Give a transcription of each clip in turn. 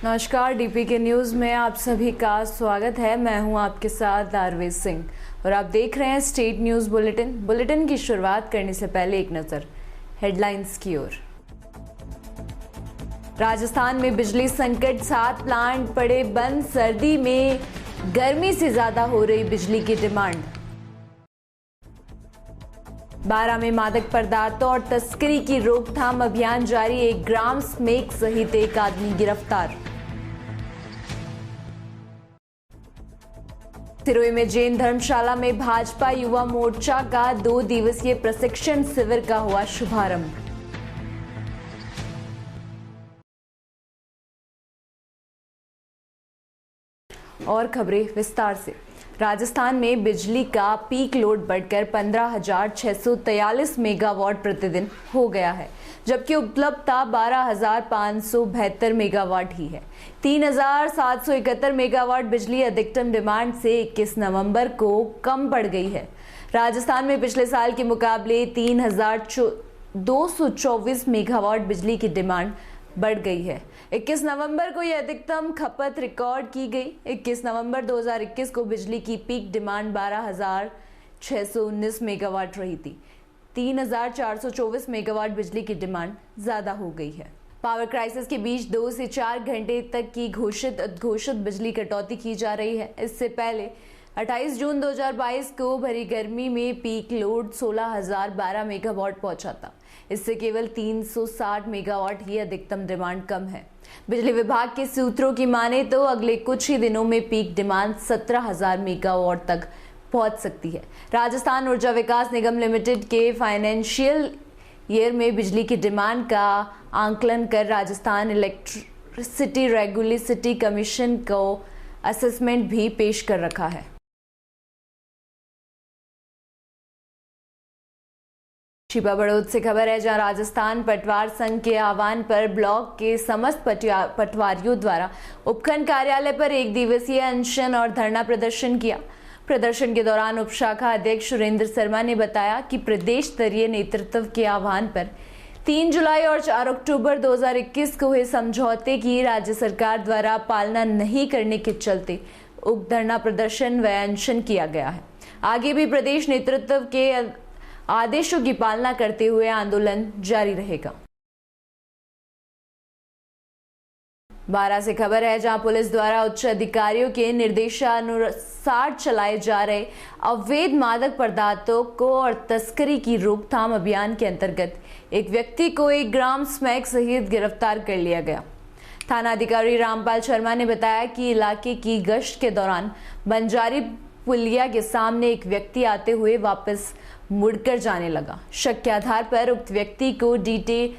नमस्कार, डीपी के न्यूज में आप सभी का स्वागत है। मैं हूं आपके साथ दारवेज सिंह और आप देख रहे हैं स्टेट न्यूज बुलेटिन की शुरुआत करने से पहले एक नजर हेडलाइंस की ओर। राजस्थान में बिजली संकट, 7 प्लांट पड़े बंद। सर्दी में गर्मी से ज्यादा हो रही बिजली की डिमांड। 12 में मादक पदार्थों और तस्करी की रोकथाम अभियान जारी, 1 ग्राम स्मैक सहित 1 आदमी गिरफ्तार। सिरोही में जैन धर्मशाला में भाजपा युवा मोर्चा का 2 दिवसीय प्रशिक्षण शिविर का हुआ शुभारंभ। और खबरें विस्तार से। राजस्थान में बिजली का पीक लोड बढ़कर 15,643 मेगावाट प्रतिदिन हो गया है, जबकि उपलब्धता 12,572 मेगावाट ही है। 3,771 मेगावाट बिजली अधिकतम डिमांड से 21 नवंबर को कम पड़ गई है। राजस्थान में पिछले साल के मुकाबले 3,224 मेगावाट बिजली की डिमांड बढ़ गई है। 21 नवंबर को यह अधिकतम खपत रिकॉर्ड की गई। 21 नवंबर 2021 को बिजली की पीक डिमांड 12,619 मेगावाट रही थी। 3,424 मेगावाट बिजली की डिमांड ज्यादा हो गई है। पावर क्राइसिस के बीच 2 से 4 घंटे तक की अघोषित बिजली कटौती की जा रही है। इससे पहले 28 जून 2022 को भरी गर्मी में पीक लोड 16,012 मेगावाट पहुंचा था। इससे केवल 360 मेगावाट ही अधिकतम डिमांड कम है। बिजली विभाग के सूत्रों की माने तो अगले कुछ ही दिनों में पीक डिमांड 17,000 मेगावाट तक पहुंच सकती है। राजस्थान ऊर्जा विकास निगम लिमिटेड के फाइनेंशियल ईयर में बिजली की डिमांड का आंकलन कर राजस्थान इलेक्ट्रिसिटी रेगुलेटरी कमीशन को असेसमेंट भी पेश कर रखा है। छिपा बड़ौद से खबर है, जहां राजस्थान पटवार संघ के आह्वान पर ब्लॉक के समस्त पटवारियों द्वारा उपखंड कार्यालय पर 1 दिवसीय अनशन और धरना प्रदर्शन किया। प्रदर्शन के दौरान उपशाखा अध्यक्ष सुरेंद्र शर्मा ने बताया कि प्रदेश स्तरीय नेतृत्व के आह्वान पर 3 जुलाई और 4 अक्टूबर 2021 को हुए समझौते की राज्य सरकार द्वारा पालना नहीं करने के चलते उक्त धरना प्रदर्शन व अनशन किया गया है। आगे भी प्रदेश नेतृत्व के आदेशों की पालना करते हुए आंदोलन जारी रहेगा। 12 से खबर है, जहां पुलिस द्वारा उच्च अधिकारियों के निर्देशानुसार चलाए जा रहे अवैध मादक पदार्थों को और तस्करी की रोकथाम अभियान के अंतर्गत एक व्यक्ति को 1 ग्राम स्मैक सहित गिरफ्तार कर लिया गया। थाना अधिकारी रामपाल शर्मा ने बताया कि इलाके की गश्त के दौरान बंजारी पुलिया के सामने एक व्यक्ति आते हुए वापस मुड़कर जाने लगा। शक के आधार पर उक्त व्यक्ति को डिटेन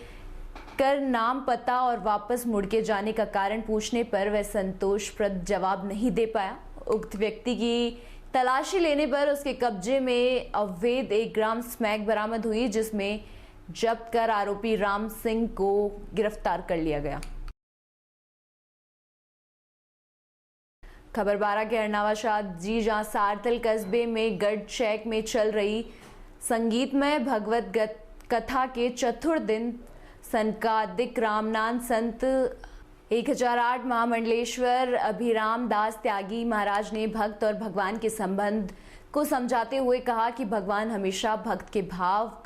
कर नाम, पता और वापस मुड़ के जाने का कारण पूछने पर वह संतोषप्रद जवाब नहीं दे पाया। उक्त व्यक्ति की तलाशी लेने पर उसके कब्जे में अवैध 1 ग्राम स्मैक बरामद हुई, जिसमें जब्त कर आरोपी राम सिंह को गिरफ्तार कर लिया गया। खबर 12 के अरनावा शादी, जहां सारथल कस्बे में गढ़ चैक में चल रही संगीतमय भगवत कथा के चतुर्थ दिन संकादिक रामनाथ संत 1008 महामंडलेश्वर अभिराम दास त्यागी महाराज ने भक्त और भगवान के संबंध को समझाते हुए कहा कि भगवान हमेशा भक्त के भाव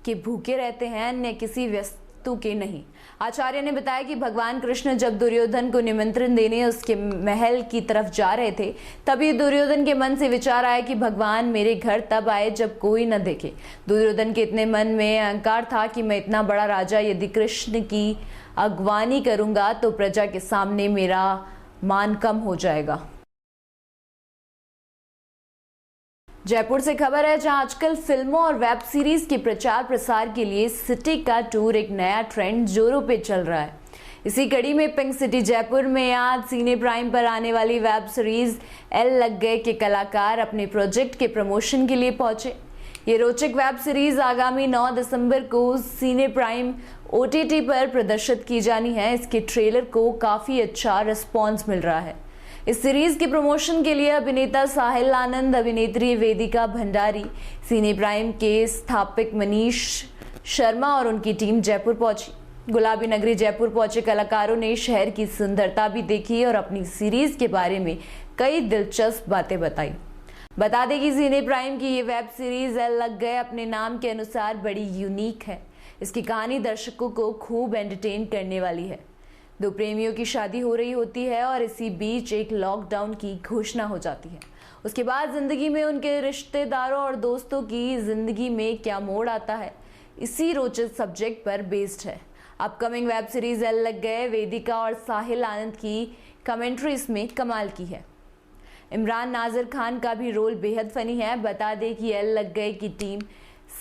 के भूखे रहते हैं, अन्य किसी वस्तु के नहीं। आचार्य ने बताया कि भगवान कृष्ण जब दुर्योधन को निमंत्रण देने उसके महल की तरफ जा रहे थे, तभी दुर्योधन के मन से विचार आया कि भगवान मेरे घर तब आए जब कोई न देखे। दुर्योधन के इतने मन में अहंकार था कि मैं इतना बड़ा राजा यदि कृष्ण की अगवानी करूंगा तो प्रजा के सामने मेरा मान कम हो जाएगा। जयपुर से खबर है, जहां आजकल फिल्मों और वेब सीरीज के प्रचार प्रसार के लिए सिटी का टूर एक नया ट्रेंड जोरों पे चल रहा है। इसी कड़ी में पिंक सिटी जयपुर में आज सिने प्राइम पर आने वाली वेब सीरीज एल लग गए के कलाकार अपने प्रोजेक्ट के प्रमोशन के लिए पहुंचे। ये रोचक वेब सीरीज आगामी 9 दिसंबर को सिने प्राइम OTT पर प्रदर्शित की जानी है। इसके ट्रेलर को काफी अच्छा रिस्पॉन्स मिल रहा है। इस सीरीज के प्रमोशन के लिए अभिनेता साहिल आनंद, अभिनेत्री वेदिका भंडारी, सिने प्राइम के स्थापक मनीष शर्मा और उनकी टीम जयपुर पहुंची। गुलाबी नगरी जयपुर पहुंचे कलाकारों ने शहर की सुंदरता भी देखी और अपनी सीरीज के बारे में कई दिलचस्प बातें बताई। बता दें कि सिने प्राइम की ये वेब सीरीज एल लग गए अपने नाम के अनुसार बड़ी यूनिक है। इसकी कहानी दर्शकों को खूब एंटरटेन करने वाली है। दो प्रेमियों की शादी हो रही होती है और इसी बीच एक लॉकडाउन की घोषणा हो जाती है। उसके बाद जिंदगी में उनके रिश्तेदारों और दोस्तों की जिंदगी में क्या मोड़ आता है, इसी रोचक सब्जेक्ट पर बेस्ड है। अपकमिंग वेब सीरीज एल लग गए वेदिका और साहिल आनंद की कमेंट्री इसमें कमाल की है। इमरान नाजिर खान का भी रोल बेहद फनी है। बता दें कि एल लग गए की team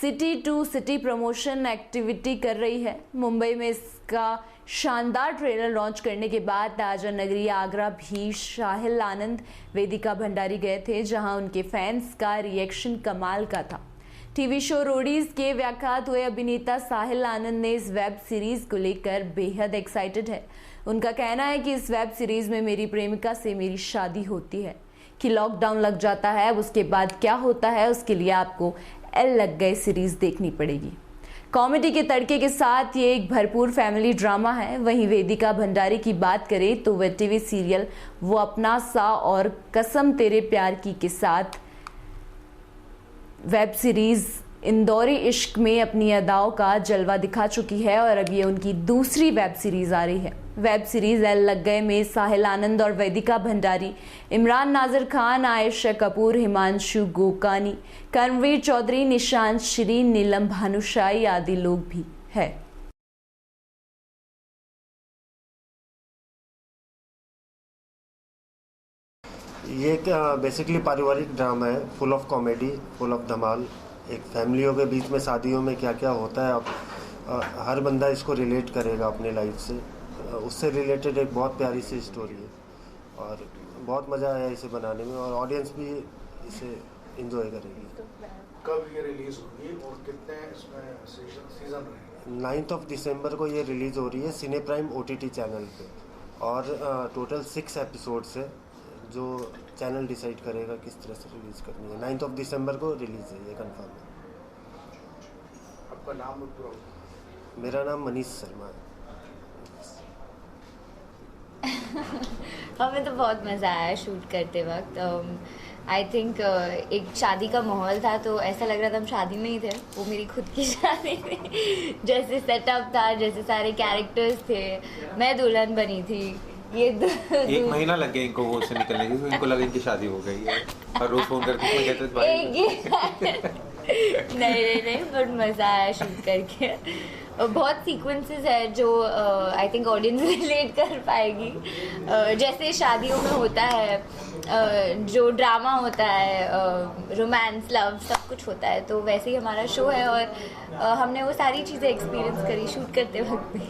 city to city promotion activity कर रही है। मुंबई में इसका शानदार ट्रेलर लॉन्च करने के बाद ताजा नगरी आगरा भी साहिल आनंद वेदिका भंडारी गए थे, जहां उनके फैंस का रिएक्शन कमाल का था। टीवी शो रोडीज के व्याख्यात हुए अभिनेता साहिल आनंद ने इस वेब सीरीज को लेकर बेहद एक्साइटेड है। उनका कहना है कि इस वेब सीरीज में मेरी प्रेमिका से मेरी शादी होती है, कि लॉकडाउन लग जाता है, उसके बाद क्या होता है उसके लिए आपको एल लग गए सीरीज देखनी पड़ेगी। कॉमेडी के तड़के के साथ ये एक भरपूर फैमिली ड्रामा है। वहीं वेदिका भंडारी की बात करें तो वह टीवी सीरियल वो अपना सा और कसम तेरे प्यार की के साथ वेब सीरीज इंदौरी इश्क में अपनी अदाओं का जलवा दिखा चुकी है और अब ये उनकी दूसरी वेब सीरीज आ रही है। वेब सीरीज एल लग गए में साहिल आनंद और वेदिका भंडारी, इमरान नाजिर खान, आयशा कपूर, हिमांशु गोकानी, कर्मवीर चौधरी, निशांत श्री, नीलम भानुशाली आदि लोग भी है। ये एक बेसिकली पारिवारिक ड्रामा है, full of comedy, full of धमाल। एक फैमिलियों के बीच में शादियों में क्या क्या होता है, अब हर बंदा इसको रिलेट करेगा अपने लाइफ से। उससे रिलेटेड एक बहुत प्यारी सी स्टोरी है और बहुत मज़ा आया इसे बनाने में और ऑडियंस भी इसे एंजॉय करेगी। कब ये रिलीज़ होगी और कितने इसमें सीजन रहेंगे? 9 दिसंबर को ये रिलीज़ हो रही है सिने प्राइम OTT चैनल पे और टोटल 6 एपिसोड्स है, जो चैनल डिसाइड करेगा किस तरह से रिलीज़ करनी है। 9 दिसंबर को रिलीज़ है, ये कंफर्म है। आपका नाम? मेरा नाम मनीष शर्मा है। हमें तो बहुत मज़ा आया शूट करते वक्त। आई थिंक एक शादी का माहौल था, तो ऐसा लग रहा था हम शादी में ही थे, वो मेरी खुद की शादी थी। जैसे सेटअप था, जैसे सारे कैरेक्टर्स थे, मैं दुल्हन बनी थी। ये एक महीना लग गया इनको वो से निकलने के, तो इनको लगा इनकी शादी हो गई है और रोज फोन करके कहते थे भाई नहीं, बट मज़ा आया शूट करके। बहुत सीक्वेंसेस है जो आई थिंक ऑडियंस रिलेट कर पाएगी। जैसे शादियों में होता है, जो ड्रामा होता है, रोमांस, लव, सब कुछ होता है, तो वैसे ही हमारा शो है और हमने वो सारी चीज़ें एक्सपीरियंस करी शूट करते वक्त भी।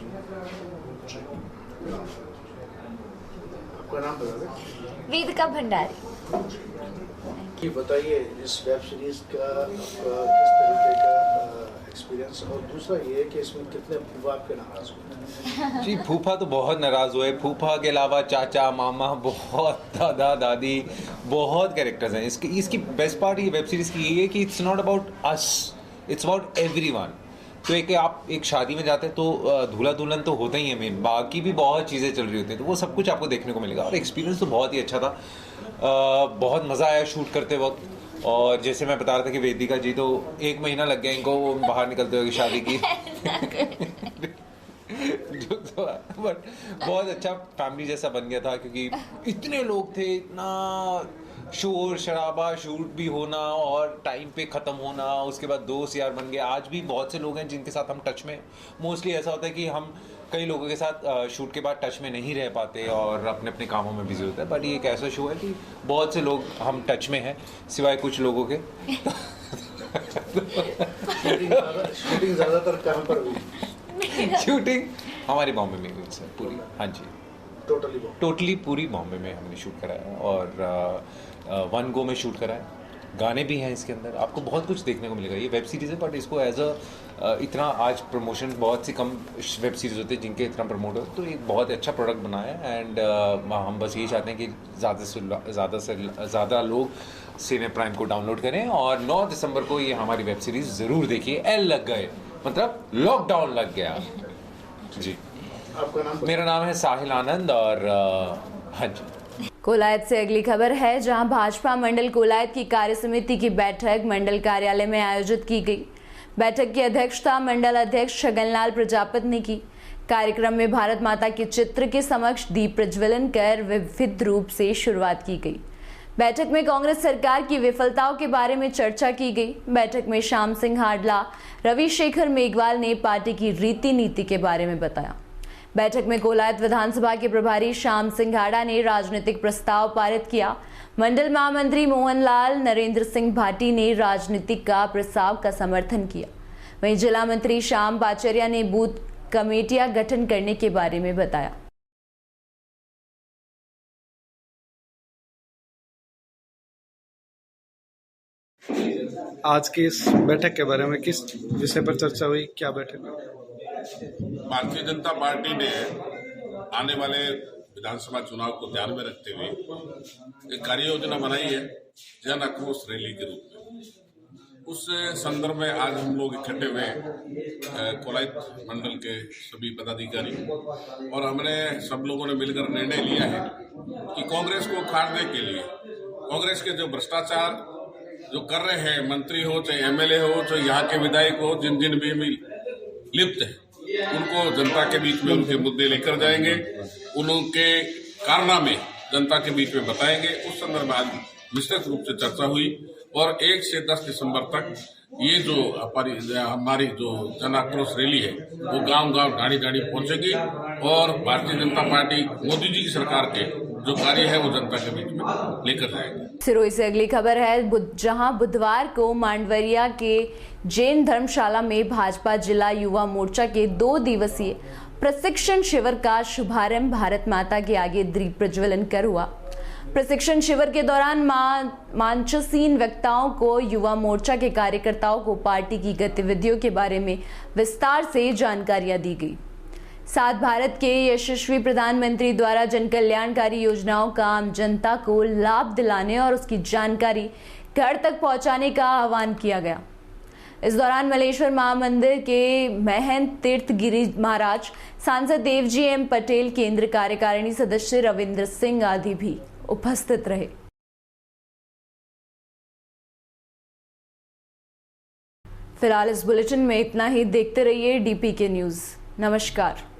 आपका नाम बता दें? वेदिका भंडारी। कि बताइए इस वेब सीरीज का किस तरीके का एक्सपीरियंस, और दूसरा ये है कि इसमें कितने फूफा आपके नाराज हुए? जी, फूफा तो बहुत नाराज हुए। फूफा के अलावा चाचा, मामा, बहुत दादा, दादी, बहुत कैरेक्टर्स हैं। इसकी बेस्ट पार्ट ये वेब सीरीज की ये है कि it's not about us, it's about everyone. तो आप एक शादी में जाते हैं तो दूल्हा दुल्हन तो होता ही है मेन, बाकी भी बहुत चीज़ें चल रही होती हैं, तो वो सब कुछ आपको देखने को मिलेगा और एक्सपीरियंस तो बहुत ही अच्छा था। बहुत मज़ा आया शूट करते वक्त। और जैसे मैं बता रहा था कि वेदिका जी तो 1 महीना लग गया इनको बाहर निकलते हुए शादी की जो तो बट बहुत अच्छा फैमिली जैसा बन गया था, क्योंकि इतने लोग थे, इतना शोर शराबा, शूट भी होना और टाइम पे ख़त्म होना, उसके बाद दोस्त यार बन गए। आज भी बहुत से लोग हैं जिनके साथ हम टच में। मोस्टली ऐसा होता है कि हम कई लोगों के साथ शूट के बाद टच में नहीं रह पाते और अपने अपने कामों में बिजी होते हैं, बट ये एक ऐसा शो है कि बहुत से लोग हम टच में हैं, सिवाय कुछ लोगों के। शूटिंग ज़्यादातर कहाँ पर हुई? शूटिंग हमारे बॉम्बे में हुई सर पूरी। हाँ जी, टोटली पूरी बॉम्बे में हमने शूट कराया और 1 गो में शूट कराया। गाने भी हैं इसके अंदर, आपको बहुत कुछ देखने को मिलेगा। ये वेब सीरीज़ है बट इसको एज इतना आज प्रमोशन, बहुत सी कम वेब सीरीज़ होते हैं जिनके इतना प्रमोट हो, तो एक बहुत अच्छा प्रोडक्ट बनाया है। एंड हम बस यही चाहते हैं कि ज़्यादा से ज़्यादा लोग सिने प्राइम को डाउनलोड करें और 9 दिसंबर को ये हमारी वेब सीरीज़ ज़रूर देखिए। एल लग गए मतलब लॉकडाउन लग गया। जी, आपका नाम? मेरा नाम है साहिल आनंद और हाँ जी। कोलायत से अगली खबर है, जहां भाजपा मंडल कोलायत की कार्य समिति की बैठक मंडल कार्यालय में आयोजित की गई। बैठक की अध्यक्षता मंडल अध्यक्ष छगनलाल प्रजापति ने की। कार्यक्रम में भारत माता के चित्र के समक्ष दीप प्रज्वलन कर विविध रूप से शुरुआत की गई। बैठक में कांग्रेस सरकार की विफलताओं के बारे में चर्चा की गई। बैठक में श्याम सिंह हाडला, रविशेखर मेघवाल ने पार्टी की रीति नीति के बारे में बताया। बैठक में कोलायत विधानसभा के प्रभारी श्याम सिंह हाडा ने राजनीतिक प्रस्ताव पारित किया। मंडल महामंत्री मोहनलाल नरेंद्र सिंह भाटी ने राजनीतिक का प्रस्ताव का समर्थन किया। वहीं जिला मंत्री श्याम पाचरिया ने बूथ कमेटियां गठन करने के बारे में बताया। आज की इस बैठक के बारे में किस विषय पर चर्चा हुई, क्या बैठक? भारतीय जनता पार्टी ने आने वाले विधानसभा चुनाव को ध्यान में रखते हुए एक कार्य योजना बनाई है, जन आक्रोश रैली के रूप में। उस संदर्भ में आज हम लोग इकट्ठे हुए कोलायत मंडल के सभी पदाधिकारी, और हमने सब लोगों ने मिलकर निर्णय लिया है कि कांग्रेस को उखाड़ने के लिए, कांग्रेस के जो भ्रष्टाचार जो कर रहे हैं, मंत्री हो चाहे एमएलए हो चाहे यहाँ के विधायक हो, जिन जिन भी लिप्त है, उनको जनता के बीच में उनके मुद्दे लेकर जाएंगे, उनके कारनामे जनता के बीच में बताएंगे। उस संदर्भ में आज विस्तृत रूप से चर्चा हुई और 1 से 10 दिसंबर तक ये जो हमारी जो जन आक्रोश रैली है वो गांव-गांव, ढाणी-ढाणी पहुंचेगी और भारतीय जनता पार्टी मोदी जी की सरकार के जो कार्य है वो जनता के बीच में लेकर जाएगी। सिरोही से अगली खबर है, जहां बुधवार को मांडवरिया के जैन धर्मशाला में भाजपा जिला युवा मोर्चा के 2 दिवसीय प्रशिक्षण शिविर का शुभारंभ भारत माता के आगे दीप प्रज्वलन कर हुआ। प्रशिक्षण शिविर के दौरान मंचसीन वक्ताओं को युवा मोर्चा के कार्यकर्ताओं को पार्टी की गतिविधियों के बारे में विस्तार से जानकारियां दी गई। साथ भारत के यशस्वी प्रधानमंत्री द्वारा जन कल्याणकारी योजनाओं का आम जनता को लाभ दिलाने और उसकी जानकारी घर तक पहुंचाने का आह्वान किया गया। इस दौरान मलेश्वर महामंदिर के महंत तीर्थ गिरी महाराज, सांसद देवजी एम पटेल, केंद्र कार्यकारिणी सदस्य रविंद्र सिंह आदि भी उपस्थित रहे। फिलहाल इस बुलेटिन में इतना ही। देखते रहिए DPK न्यूज। नमस्कार।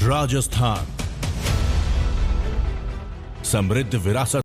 राजस्थान समृद्ध विरासत